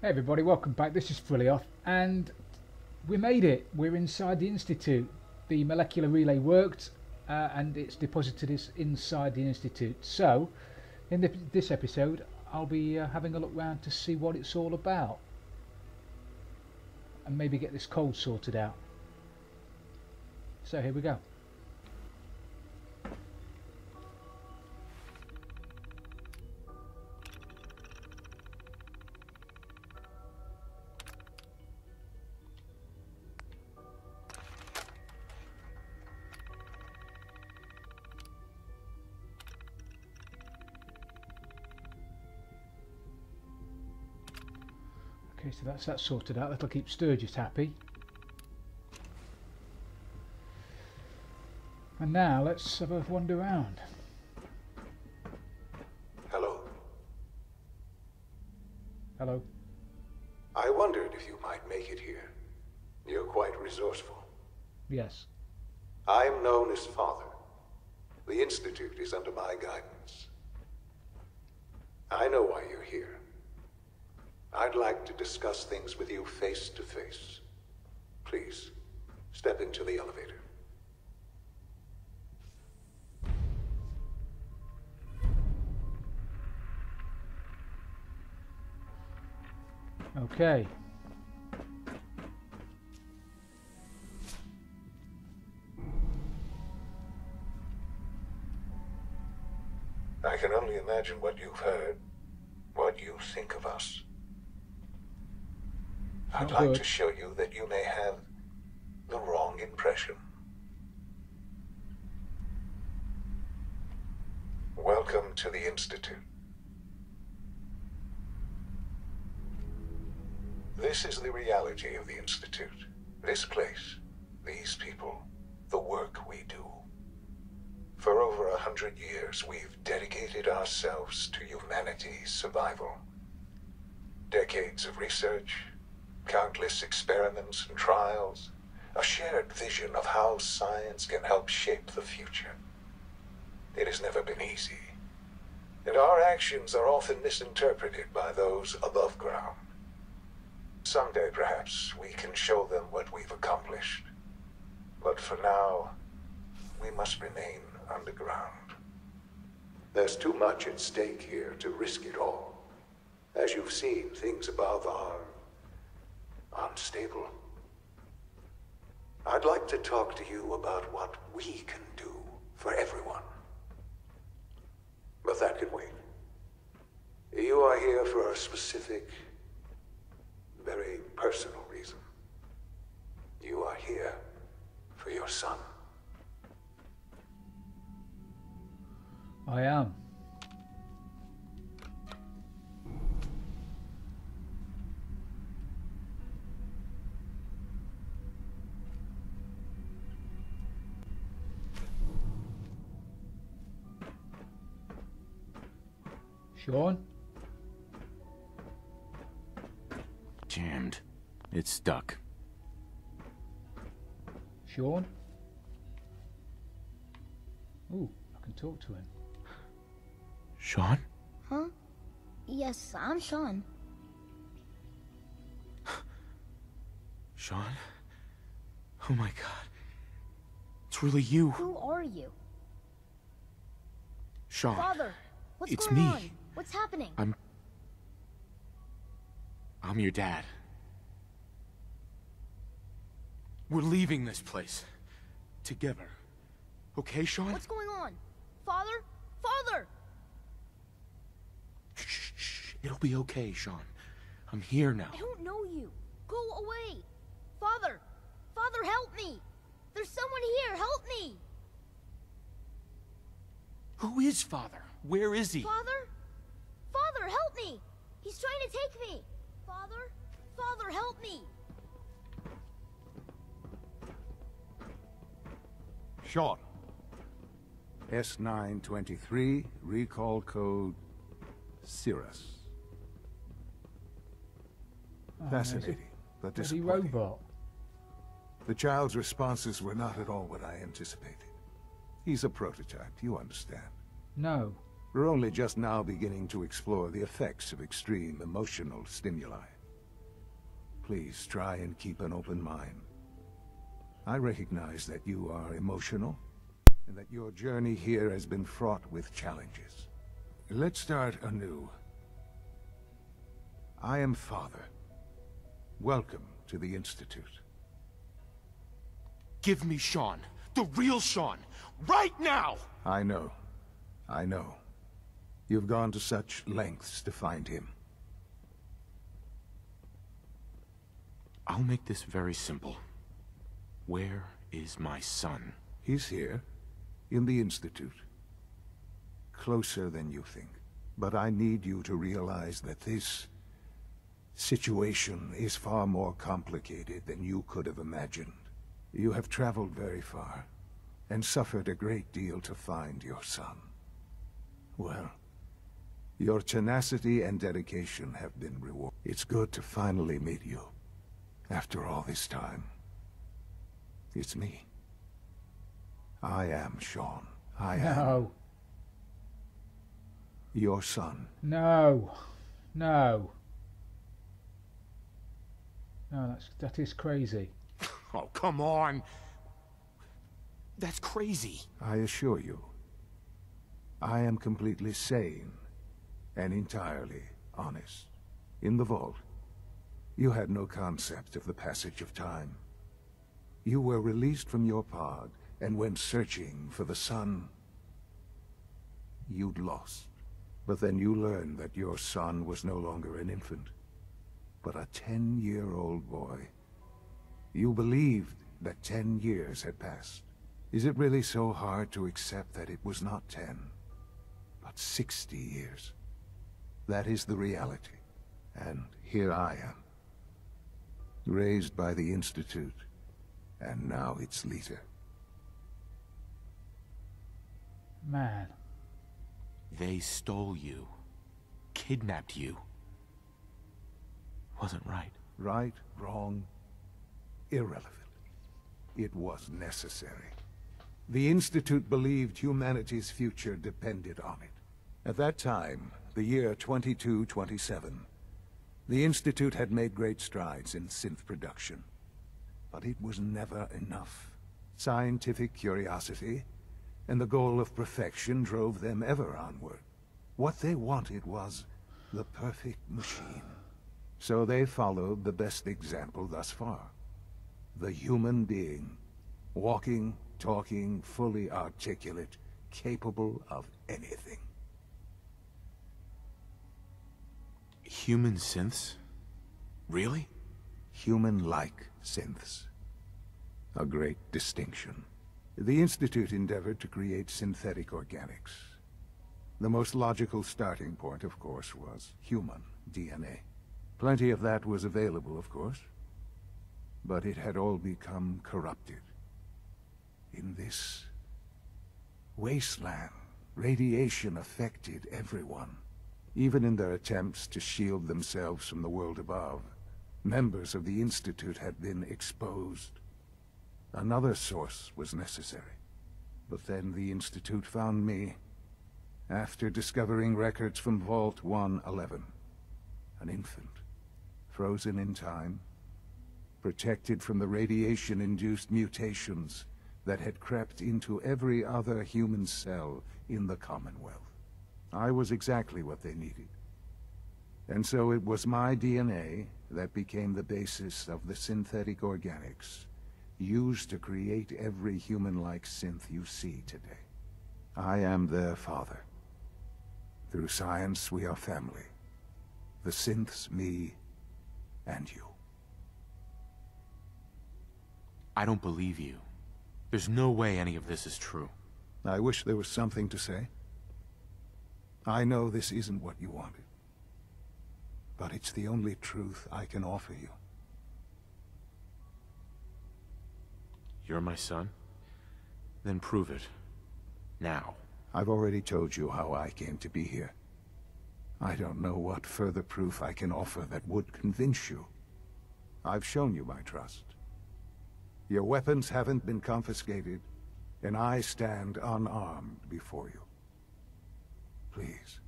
Hey everybody, welcome back. This is Frilioth, and we made it. We're inside the Institute. The molecular relay worked, and it's deposited us inside the Institute. So, in this episode, I'll be having a look round to see what it's all about, and maybe get this code sorted out. So here we go. Okay, so that's that sorted out. That'll keep Sturges happy. And now let's have a wander around. Hello. Hello. I wondered if you might make it here. You're quite resourceful. Yes. I'm known as Father. The Institute is under my guidance. I know why you're here. I'd like to discuss things with you face to face. Please, step into the elevator. Okay. I can only imagine what you've heard, what you think of us. I'd like to show you that you may have the wrong impression. Welcome to the Institute. This is the reality of the Institute. This place, these people, the work we do. For over 100 years, we've dedicated ourselves to humanity's survival. Decades of research, countless experiments and trials, a shared vision of how science can help shape the future. It has never been easy, and our actions are often misinterpreted by those above ground. Someday, perhaps, we can show them what we've accomplished. But for now, we must remain underground. There's too much at stake here to risk it all. As you've seen, things above are unstable. I'd like to talk to you about what we can do for everyone. But that can wait. You are here for a specific, very personal reason. You are here for your son. I am. Shaun? Jammed. It's stuck. Shaun? Ooh, I can talk to him. Shaun? Huh? Yes, I'm Shaun. Shaun? Oh my god. It's really you. Who are you? Shaun. Father, what's It's going me. on? What's happening? I'm your dad. We're leaving this place. Together. Okay, Shaun? What's going on? Father? Father! Shh, shh. It'll be okay, Shaun. I'm here now. I don't know you. Go away. Father! Father, help me! There's someone here, help me! Who is Father? Where is he? Father? Father, help me! He's trying to take me! Father? Father, help me! Shaun. S923, recall code Cirrus. Fascinating, but Bloody disappointing. robot. The child's responses were not at all what I anticipated. He's a prototype, you understand. No. We're only just now beginning to explore the effects of extreme emotional stimuli. Please try and keep an open mind. I recognize that you are emotional, and that your journey here has been fraught with challenges. Let's start anew. I am Father. Welcome to the Institute. Give me Shaun. The real Shaun. Right now! I know. I know. You've gone to such lengths to find him. I'll make this very simple. Where is my son? He's here, in the Institute. Closer than you think. But I need you to realize that this situation is far more complicated than you could have imagined. You have traveled very far, and suffered a great deal to find your son. Well, your tenacity and dedication have been rewarded. It's good to finally meet you, after all this time. It's me. I am Shaun. I am No. your son. No. No. No, that is crazy. Oh, come on! That's crazy. I assure you, I am completely sane and entirely honest. In the vault, you had no concept of the passage of time. You were released from your pod and went searching for the son you'd lost. But then you learned that your son was no longer an infant, but a 10-year-old boy. You believed that 10 years had passed. Is it really so hard to accept that it was not 10, but 60 years? That is the reality. And here I am, raised by the Institute, and now its leader. Man. They stole you. Kidnapped you. Wasn't right. Right, wrong, irrelevant. It was necessary. The Institute believed humanity's future depended on it. At that time, the year 2227, the Institute had made great strides in synth production. But it was never enough. Scientific curiosity and the goal of perfection drove them ever onward. What they wanted was the perfect machine. So they followed the best example thus far. The human being. Walking, talking, fully articulate, capable of anything. Human synths? Really? Human-like synths. A great distinction. The Institute endeavored to create synthetic organics. The most logical starting point, of course, was human DNA. Plenty of that was available, of course. But it had all become corrupted. In this wasteland, radiation affected everyone. Even in their attempts to shield themselves from the world above, members of the Institute had been exposed. Another source was necessary. But then the Institute found me, after discovering records from Vault 111. An infant, frozen in time, protected from the radiation-induced mutations that had crept into every other human cell in the Commonwealth. I was exactly what they needed. And so it was my DNA that became the basis of the synthetic organics used to create every human-like synth you see today. I am their father. Through science, we are family. The synths, me, and you. I don't believe you. There's no way any of this is true. I wish there was something to say. I know this isn't what you wanted. But it's the only truth I can offer you. You're my son? Then prove it. Now. I've already told you how I came to be here. I don't know what further proof I can offer that would convince you. I've shown you my trust. Your weapons haven't been confiscated, and I stand unarmed before you. Please,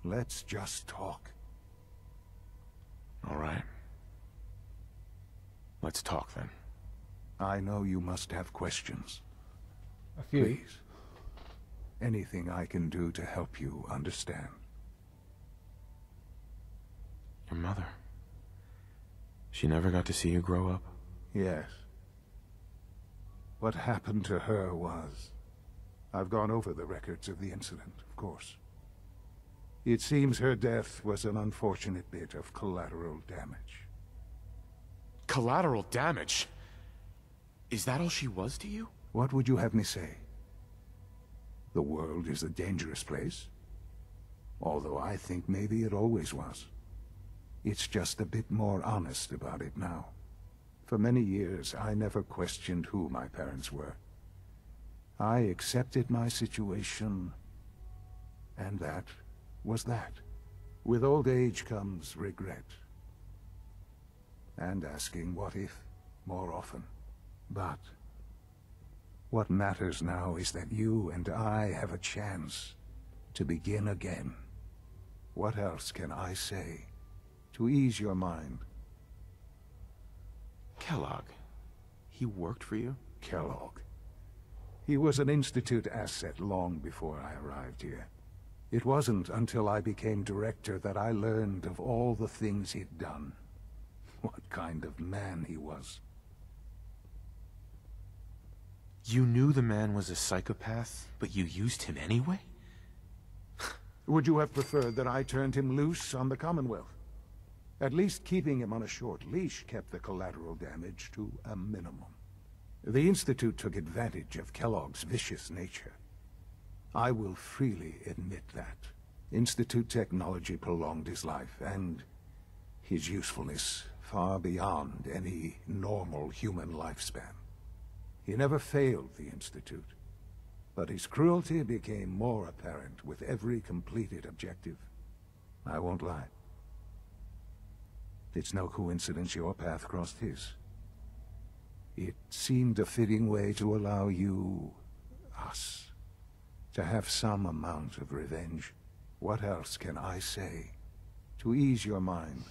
let's just talk. All right. Let's talk then. I know you must have questions. A few. Please. Anything I can do to help you understand. Your mother. She never got to see you grow up? Yes. What happened to her was... I've gone over the records of the incident, of course. It seems her death was an unfortunate bit of collateral damage. Collateral damage? Is that all she was to you? What would you have me say? The world is a dangerous place. Although I think maybe it always was. It's just a bit more honest about it now. For many years, I never questioned who my parents were. I accepted my situation, and that was that. With old age comes regret. And asking what if more often. But what matters now is that you and I have a chance to begin again. What else can I say to ease your mind? Kellogg. He worked for you? Kellogg. He was an Institute asset long before I arrived here. It wasn't until I became director that I learned of all the things he'd done. What kind of man he was. You knew the man was a psychopath, but you used him anyway? Would you have preferred that I turned him loose on the Commonwealth? At least keeping him on a short leash kept the collateral damage to a minimum. The Institute took advantage of Kellogg's vicious nature. I will freely admit that. Institute technology prolonged his life, and his usefulness far beyond any normal human lifespan. He never failed the Institute, but his cruelty became more apparent with every completed objective. I won't lie. It's no coincidence your path crossed his. It seemed a fitting way to allow you, us, to have some amount of revenge. What else can I say to ease your mind?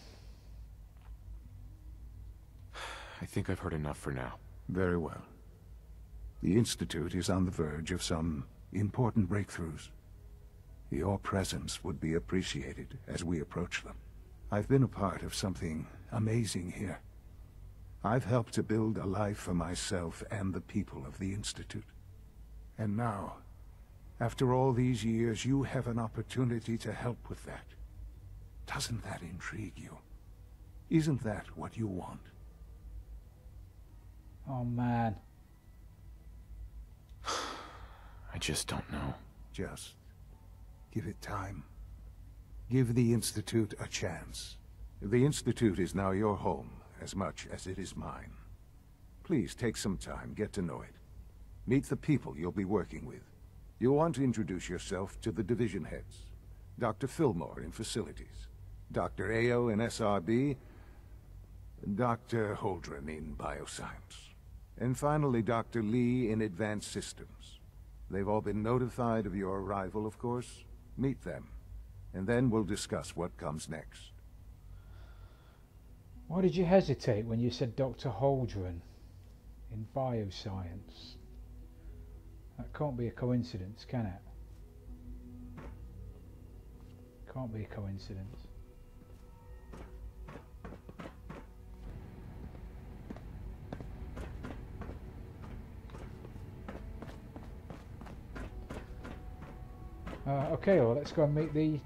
I think I've heard enough for now. Very well. The Institute is on the verge of some important breakthroughs. Your presence would be appreciated as we approach them. I've been a part of something amazing here. I've helped to build a life for myself and the people of the Institute. And now, after all these years, you have an opportunity to help with that. Doesn't that intrigue you? Isn't that what you want? Oh man. I just don't know. Just give it time. Give the Institute a chance. The Institute is now your home, as much as it is mine. Please take some time, get to know it. Meet the people you'll be working with. You'll want to introduce yourself to the division heads. Dr. Fillmore in Facilities, Dr. Ayo in SRB, Dr. Holdren in Bioscience, and finally Dr. Lee in Advanced Systems. They've all been notified of your arrival, of course. Meet them, and then we'll discuss what comes next. Why did you hesitate when you said Dr. Holdren in Bioscience? That can't be a coincidence, can it? Can't be a coincidence. Okay, well, let's go and meet the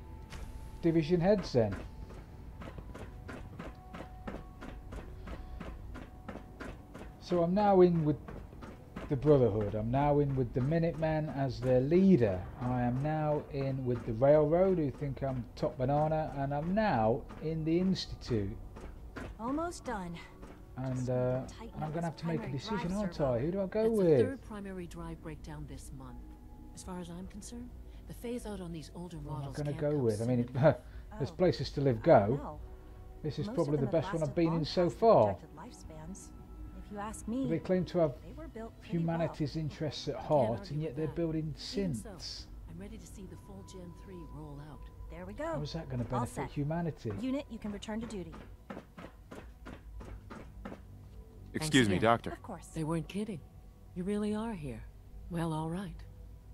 division heads then. So I'm now in with the Brotherhood. I'm now in with the Minutemen as their leader. I am now in with the Railroad, who think I'm top banana, and I'm now in the Institute. Almost done. And I'm going to have to make a decision, aren't I? Who do I go It's with? the third primary drive breakdown this month. As far as I'm concerned, the phase out on these older What am I models going to can't go with? I mean, sooner. there's places to live go. No. This is Most probably of the them have best one I've lasted been long in so past the far. projected lifespans. If you ask me, They claim to have they were built pretty humanity's interests at I can't heart, argue and yet with they're that. building Even so, synths. I'm ready to see the full Gen 3 roll out. well. There we How go. is that going to All benefit set. humanity? Unit, you can return to duty. Excuse me, again. Doctor. Of course. They weren't kidding. You really are here. Well, all right.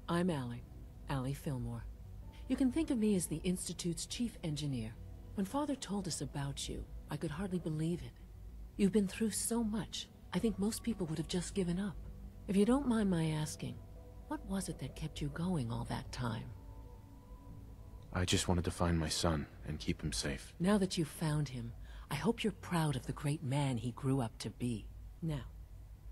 I'm Allie Fillmore. You can think of me as the Institute's chief engineer. When Father told us about you, I could hardly believe it. You've been through so much, I think most people would have just given up. If you don't mind my asking, what was it that kept you going all that time? I just wanted to find my son and keep him safe. Now that you've found him, I hope you're proud of the great man he grew up to be. Now,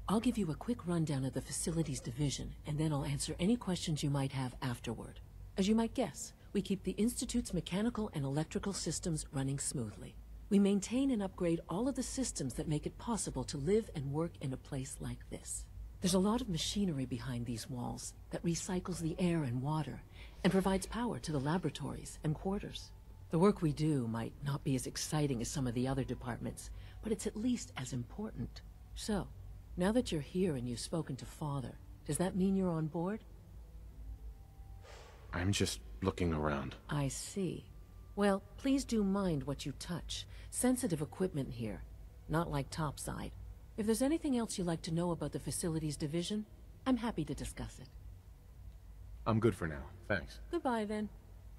I'll give you a quick rundown of the Facilities Division, and then I'll answer any questions you might have afterward. As you might guess, we keep the Institute's mechanical and electrical systems running smoothly. We maintain and upgrade all of the systems that make it possible to live and work in a place like this. There's a lot of machinery behind these walls that recycles the air and water and provides power to the laboratories and quarters. The work we do might not be as exciting as some of the other departments, but it's at least as important. So, now that you're here and you've spoken to Father, does that mean you're on board? I'm just looking around. I see. Well, please do mind what you touch. Sensitive equipment here, not like topside. If there's anything else you'd like to know about the Facilities Division, I'm happy to discuss it. I'm good for now, thanks. Goodbye, then.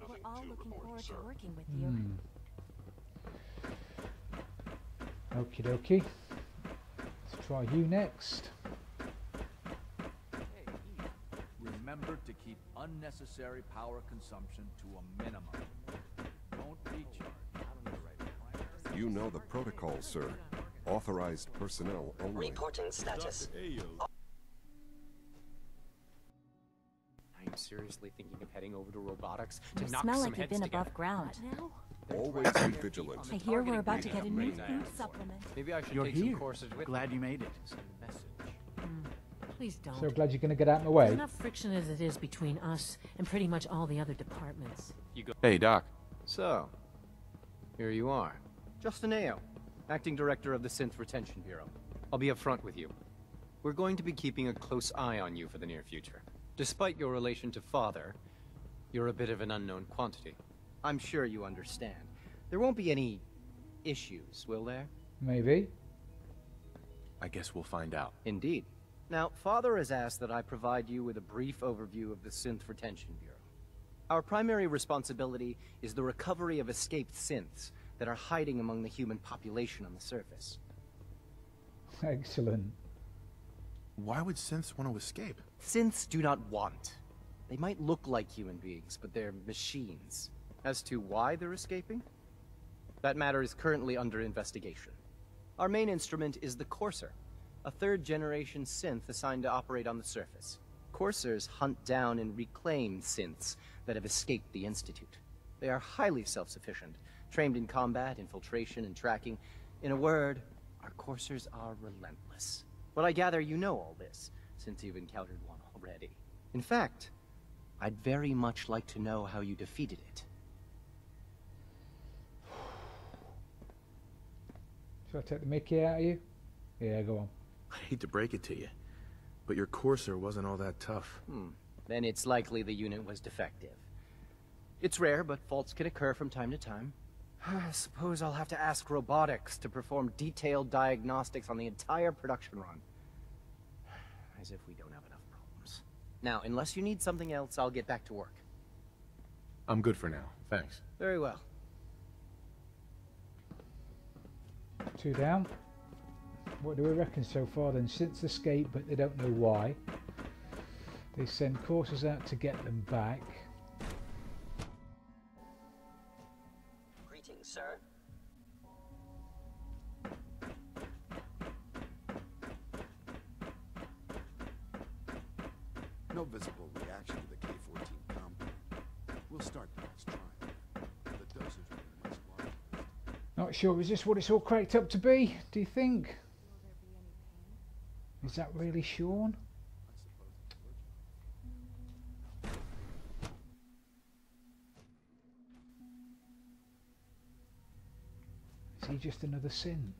We're all looking forward to working with you. Okie dokie. Let's try you next. Hey, Eve, remember to keep unnecessary power consumption to a minimum. Don't recharge. You know the protocol, sir. Authorized personnel only. Reporting status. I'm seriously thinking of heading over to robotics to You knock smell some like you've heads been together. above ground. Now? Always be vigilant. I hear we're about to get a new food supplement. Maybe I should You're take here. some courses with Glad you made it. Send a message. Please don't. So glad you're going to get out of my There's way. enough friction as it is between us and pretty much all the other departments. You go. Hey, Doc. So, here you are. Justin Ayo, Acting Director of the Synth Retention Bureau. I'll be upfront with you. We're going to be keeping a close eye on you for the near future. Despite your relation to Father, you're a bit of an unknown quantity. I'm sure you understand. There won't be any issues, will there? Maybe. I guess we'll find out. Indeed. Now, Father has asked that I provide you with a brief overview of the Synth Retention Bureau. Our primary responsibility is the recovery of escaped synths that are hiding among the human population on the surface. Excellent. Why would synths want to escape? Synths do not want. They might look like human beings, but they're machines. As to why they're escaping? That matter is currently under investigation. Our main instrument is the Courser, a third-generation synth assigned to operate on the surface. Coursers hunt down and reclaim synths that have escaped the Institute. They are highly self-sufficient, trained in combat, infiltration, and tracking. In a word, our Coursers are relentless. But I gather you know all this, since you've encountered one already. In fact, I'd very much like to know how you defeated it. Shall I take the mickey out of you? Yeah, go on. I hate to break it to you, but your Courser wasn't all that tough. Then it's likely the unit was defective. It's rare, but faults can occur from time to time. I suppose I'll have to ask robotics to perform detailed diagnostics on the entire production run. As if we don't have enough problems. Now, unless you need something else, I'll get back to work. I'm good for now, thanks. Very well. 2 down. What do we reckon so far then? Synths escape, but they don't know why. They send coursers out to get them back. Greetings, sir. No visible reaction to the K-14 compound. We'll start the next trial. The dosage will be much larger. Not sure, is this what it's all cracked up to be? Do you think? Is that really Shaun? Is he just another synth?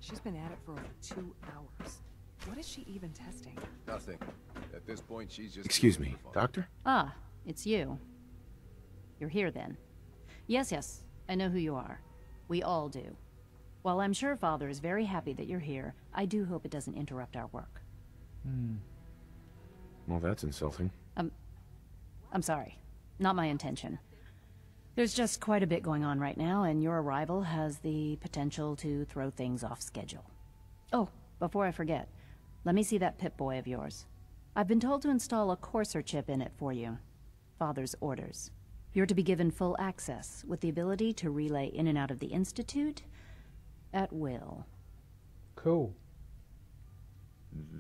She's been at it for over 2 hours. What is she even testing? Nothing. At this point, she's just... Excuse me, Doctor? Ah, it's you. You're here then. Yes, I know who you are. We all do. While I'm sure Father is very happy that you're here, I do hope it doesn't interrupt our work. Well, that's insulting. I'm sorry. Not my intention. There's just quite a bit going on right now, and your arrival has the potential to throw things off schedule. Oh, before I forget, let me see that Pip-Boy of yours. I've been told to install a Courser chip in it for you. Father's orders. You're to be given full access, with the ability to relay in and out of the Institute at will. Cool.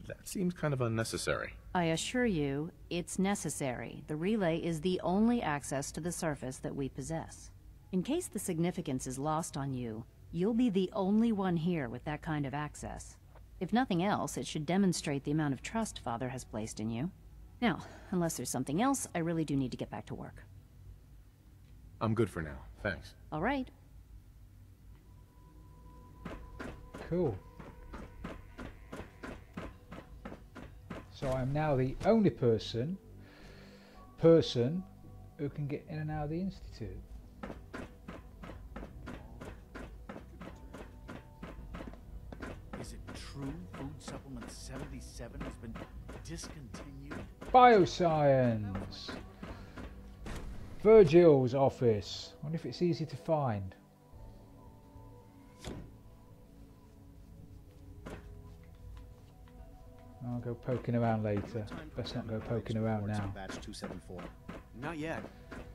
That seems kind of unnecessary. I assure you, it's necessary. The relay is the only access to the surface that we possess. In case the significance is lost on you, you'll be the only one here with that kind of access. If nothing else, it should demonstrate the amount of trust Father has placed in you. Now, unless there's something else, I really do need to get back to work. I'm good for now, thanks. All right. Cool. So I'm now the only person who can get in and out of the Institute. Is it true food supplement 77 has been discontinued? Bioscience. Virgil's office. I wonder if it's easy to find. I'll go poking around later. Best not go poking around now. Batch 274. Not yet.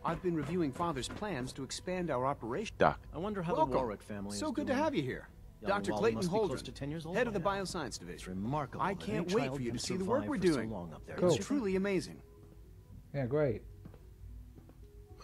I've been reviewing Father's plans to expand our operation. Doc. I wonder how Welcome. the Warwick family is So good doing. to have you here. Young Dr. Wally Clayton must be Holdren, close to 10 years old head of the by now. Bioscience It's Division. remarkable. I that can't any wait child for you to can see the work survive we're for so doing. long up there. Cool. It's truly amazing. Yeah, great.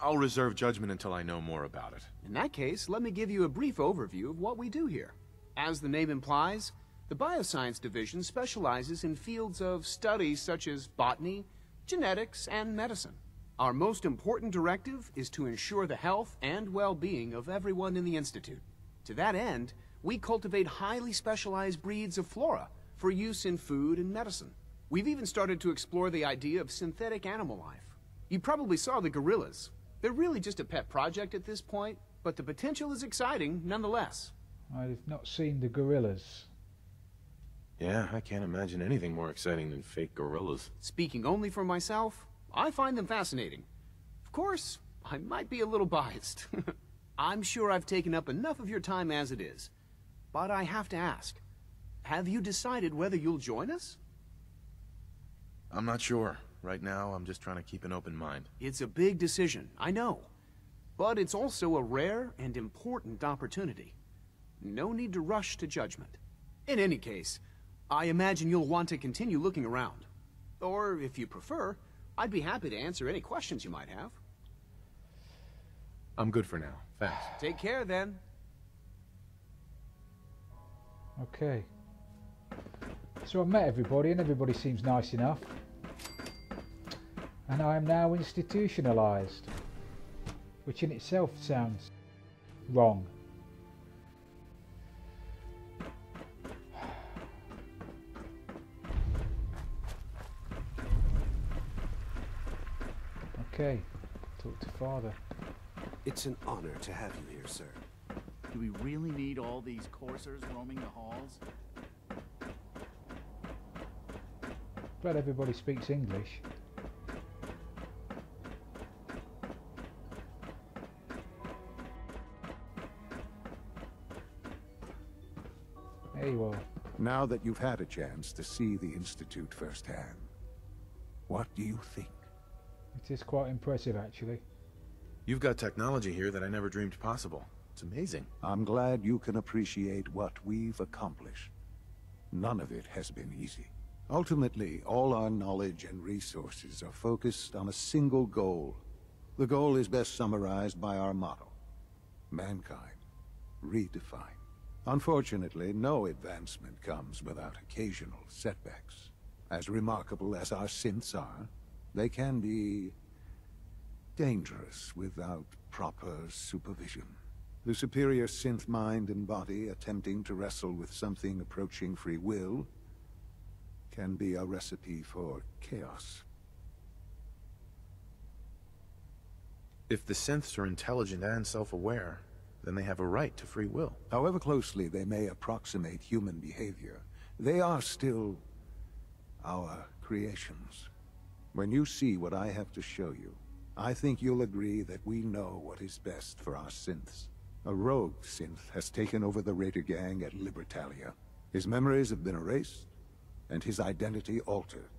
I'll reserve judgment until I know more about it. In that case, let me give you a brief overview of what we do here. As the name implies, the Bioscience Division specializes in fields of study such as botany, genetics, and medicine. Our most important directive is to ensure the health and well-being of everyone in the Institute. To that end, we cultivate highly specialized breeds of flora for use in food and medicine. We've even started to explore the idea of synthetic animal life. You probably saw the gorillas. They're really just a pet project at this point, but the potential is exciting nonetheless. I've not seen the gorillas. Yeah, I can't imagine anything more exciting than fake gorillas. Speaking only for myself, I find them fascinating. Of course, I might be a little biased. I'm sure I've taken up enough of your time as it is. But I have to ask, have you decided whether you'll join us? I'm not sure. Right now, I'm just trying to keep an open mind. It's a big decision, I know. But it's also a rare and important opportunity. No need to rush to judgment. In any case, I imagine you'll want to continue looking around. Or, if you prefer, I'd be happy to answer any questions you might have. I'm good for now. Thanks. Take care, then. Okay. So I've met everybody and everybody seems nice enough. And I am now institutionalized. Which in itself sounds wrong. Okay, talk to Father. It's an honor to have you here, sir. Do we really need all these coursers roaming the halls? Glad everybody speaks English. There you are. Now that you've had a chance to see the Institute firsthand, what do you think? It is quite impressive, actually. You've got technology here that I never dreamed possible. It's amazing. I'm glad you can appreciate what we've accomplished. None of it has been easy. Ultimately, all our knowledge and resources are focused on a single goal. The goal is best summarized by our motto: mankind, redefined. Unfortunately, no advancement comes without occasional setbacks. As remarkable as our synths are, they can be dangerous without proper supervision. The superior synth mind and body attempting to wrestle with something approaching free will can be a recipe for chaos. If the synths are intelligent and self-aware, then they have a right to free will. However closely they may approximate human behavior, they are still our creations. When you see what I have to show you, I think you'll agree that we know what is best for our synths. A rogue synth has taken over the Raider gang at Libertalia. His memories have been erased, and his identity altered.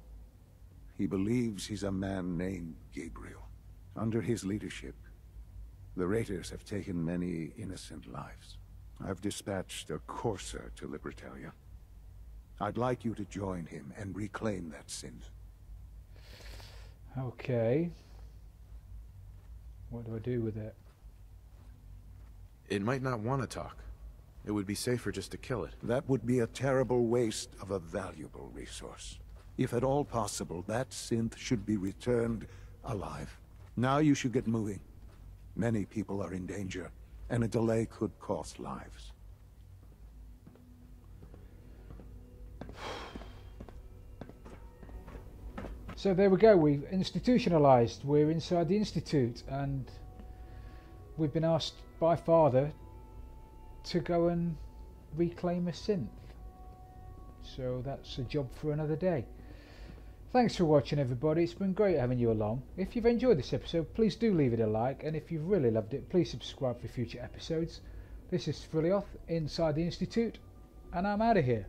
He believes he's a man named Gabriel. Under his leadership, the Raiders have taken many innocent lives. I've dispatched a courser to Libertalia. I'd like you to join him and reclaim that synth. Okay. What do I do with it? It might not want to talk. It would be safer just to kill it. That would be a terrible waste of a valuable resource. If at all possible, that synth should be returned alive. Now you should get moving. Many people are in danger, and a delay could cost lives. So there we go, we've institutionalized. We're inside the Institute, and we've been asked by Father to go and reclaim a synth. So that's a job for another day. Thanks for watching, everybody. It's been great having you along. If you've enjoyed this episode, please do leave it a like, and if you've really loved it, please subscribe for future episodes. This is Frillioth inside the Institute, and I'm out of here.